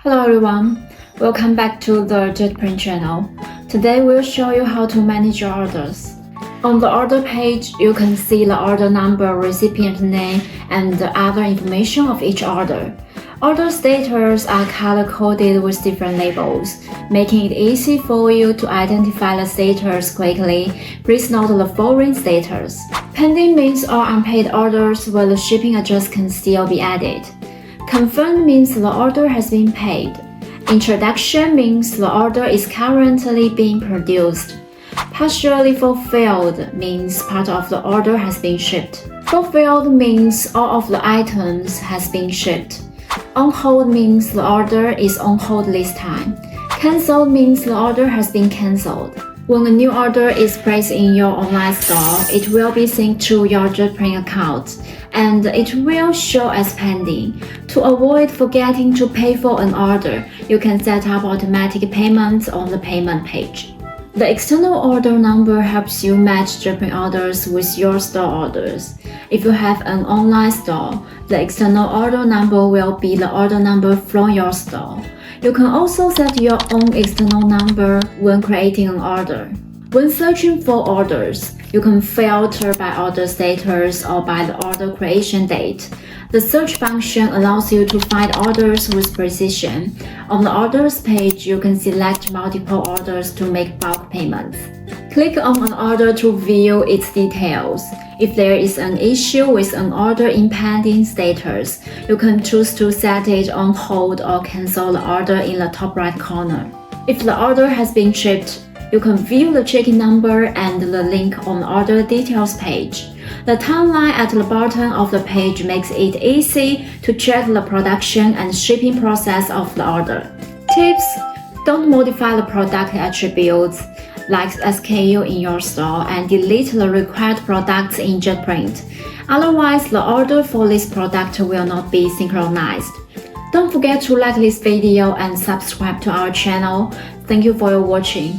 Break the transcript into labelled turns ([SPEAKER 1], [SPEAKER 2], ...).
[SPEAKER 1] Hello everyone, welcome back to the JetPrint channel. Today we'll show you how to manage your orders. On the order page, you can see the order number, recipient name, and the other information of each order. Order status are color-coded with different labels, making it easy for you to identify the status quickly. Please note the following status. Pending means all unpaid orders where the shipping address can still be added. Confirmed means the order has been paid. Introduction means the order is currently being produced. Partially fulfilled means part of the order has been shipped. Fulfilled means all of the items has been shipped. On hold means the order is on hold this time. Cancelled means the order has been cancelled. When a new order is placed in your online store, it will be synced to your JetPrint account, and it will show as pending. To avoid forgetting to pay for an order, you can set up automatic payments on the payment page. The external order number helps you match JetPrint orders with your store orders. If you have an online store, the external order number will be the order number from your store. You can also set your own external number when creating an order. When searching for orders, you can filter by order status or by the order creation date. The search function allows you to find orders with precision. On the orders page, you can select multiple orders to make bulk payments. Click on an order to view its details. If there is an issue with an order in pending status, you can choose to set it on hold or cancel the order in the top right corner. If the order has been shipped, you can view the tracking number and the link on the order details page. The timeline at the bottom of the page makes it easy to check the production and shipping process of the order. Tips: don't modify the product attributes like SKU in your store and delete the required products in JetPrint. Otherwise, the order for this product will not be synchronized. Don't forget to like this video and subscribe to our channel. Thank you for your watching.